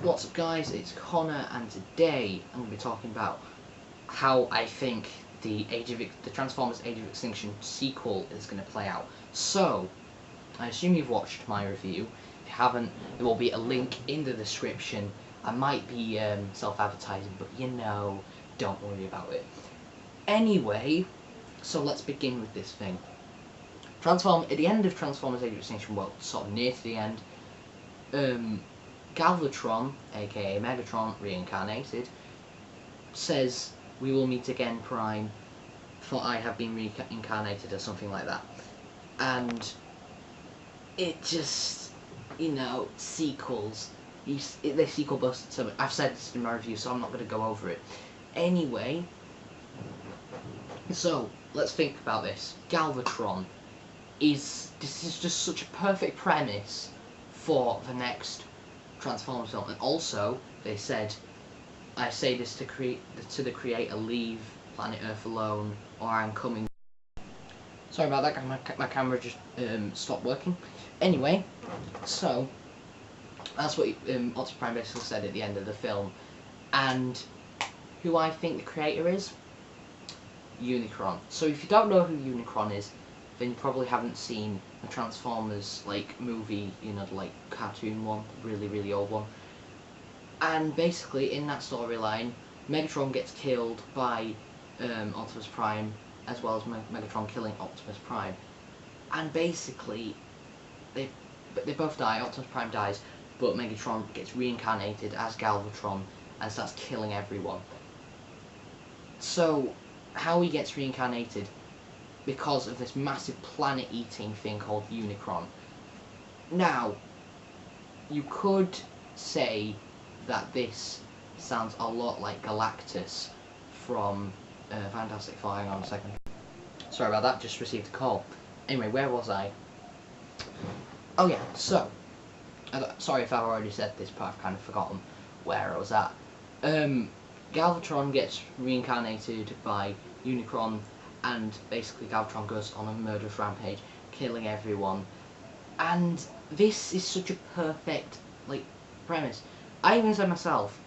What's up guys, it's Connor and today I'm going to be talking about how I think the Transformers Age of Extinction sequel is going to play out. So, I assume you've watched my review. If you haven't, there will be a link in the description. I might be self-advertising, but you know, don't worry about it. Anyway, so let's begin with this thing. At the end of Transformers Age of Extinction, well, sort of near to the end, Galvatron, aka Megatron reincarnated, says, "We will meet again, Prime, for I have been reincarnated," or something like that. And it just, you know, sequels. They sequel busted so much. I've said this in my review, so I'm not going to go over it. Anyway, so let's think about this. Galvatron this is just such a perfect premise for the next Transformers film. And also, they said, I say this to the creator, leave planet Earth alone, or I'm coming. Sorry about that, my camera just stopped working. Anyway, so that's what Optimus Prime basically said at the end of the film. And who I think the creator is? Unicron. So if you don't know who Unicron is, then you probably haven't seen the Transformers movie, you know, the cartoon one, really old one. And basically in that storyline, Megatron gets killed by Optimus Prime, as well as Megatron killing Optimus Prime. And basically they both die. Optimus Prime dies, but Megatron gets reincarnated as Galvatron and starts killing everyone. So how he gets reincarnated? Because of this massive planet-eating thing called Unicron. Now, you could say that this sounds a lot like Galactus from Fantastic Four. Hang on a second. Sorry about that, just received a call. Anyway, where was I? Oh yeah, so, sorry if I've already said this, but I've kind of forgotten where I was at. Galvatron gets reincarnated by Unicron, and basically Galvatron goes on a murderous rampage, killing everyone. And this is such a perfect, premise. I even said myself,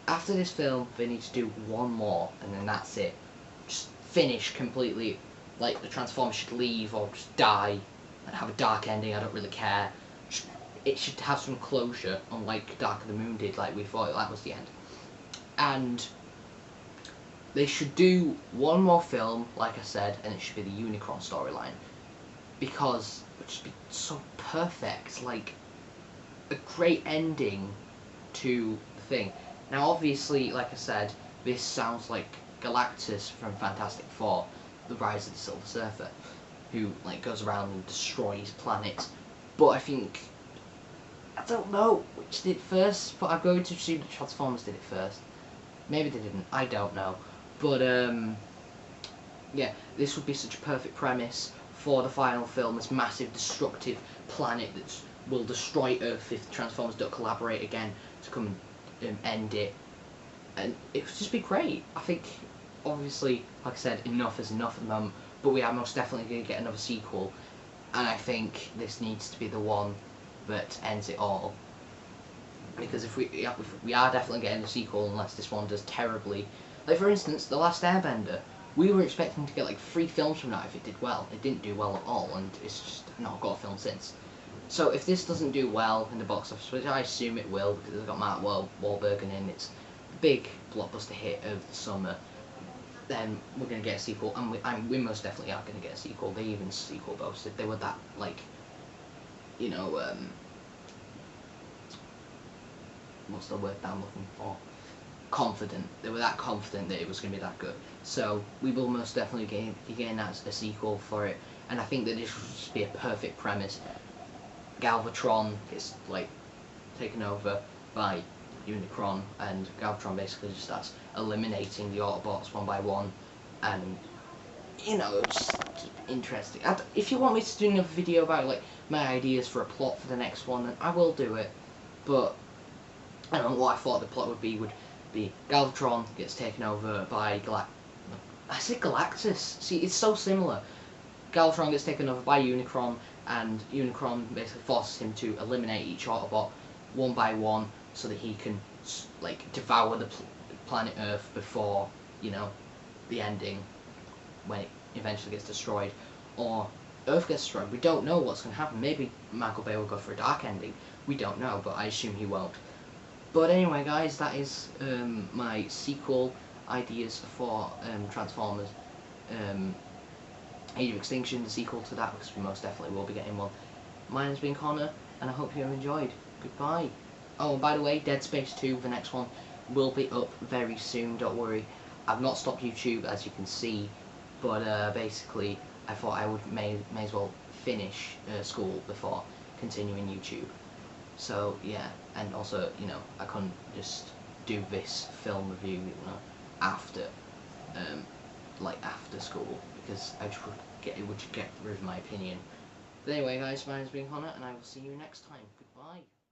after this film, they need to do one more, and then that's it. Just finish completely. The Transformers should leave, or just die, and have a dark ending, I don't really care. It should have some closure, unlike Dark of the Moon did, we thought that was the end. And they should do one more film, like I said, and it should be the Unicron storyline. Because it would just be so perfect, a great ending to the thing. Now obviously, like I said, this sounds like Galactus from Fantastic Four, the Rise of the Silver Surfer, who goes around and destroys planets. But I think, I don't know which did it first, but I'm going to assume the Transformers did it first. Maybe they didn't, I don't know. But, yeah, this would be such a perfect premise for the final film, this massive destructive planet that will destroy Earth if the Transformers don't collaborate again to come and end it. And it would just be great. I think, obviously, like I said, enough is enough at the moment, but we are most definitely going to get another sequel, and I think this needs to be the one that ends it all. Because if we are definitely getting a sequel unless this one does terribly. For instance, The Last Airbender. We were expecting to get 3 films from that if it did well. It didn't do well at all, and it's just not got a film since. So if this doesn't do well in the box office, which I assume it will because it's got Mark Wahlberg in, it's a big blockbuster hit of the summer, then we're going to get a sequel, and we most definitely are going to get a sequel. They even sequel boasted. They were that, you know, what's the word that I'm looking for? Confident. They were that confident that it was going to be that good. So we will most definitely be getting a sequel for it, and I think that this would just be a perfect premise. Galvatron gets taken over by Unicron, and Galvatron basically just starts eliminating the Autobots one by one, and you know, it's just interesting. If you want me to do another video about my ideas for a plot for the next one, then I will do it. But I don't know what I thought the plot would be Galvatron gets taken over by I said Galactus. See, it's so similar. Galvatron gets taken over by Unicron, and Unicron basically forces him to eliminate each Autobot one by one, so that he can like devour the planet Earth before, you know, the ending when it eventually gets destroyed, or Earth gets destroyed. We don't know what's going to happen. Maybe Michael Bay will go for a dark ending. We don't know, but I assume he won't. But anyway, guys, that is my sequel ideas for Transformers Age of Extinction, the sequel to that, because we most definitely will be getting one. My name's been Connor, and I hope you have enjoyed. Goodbye. Oh, and by the way, Dead Space 2, the next one, will be up very soon, don't worry. I've not stopped YouTube, as you can see, but basically, I thought I would may as well finish school before continuing YouTube. So, yeah, and also, you know, I couldn't just do this film review, you know, after, like, after school, because I just would get rid of my opinion. But anyway, guys, my name's been Connor, and I will see you next time.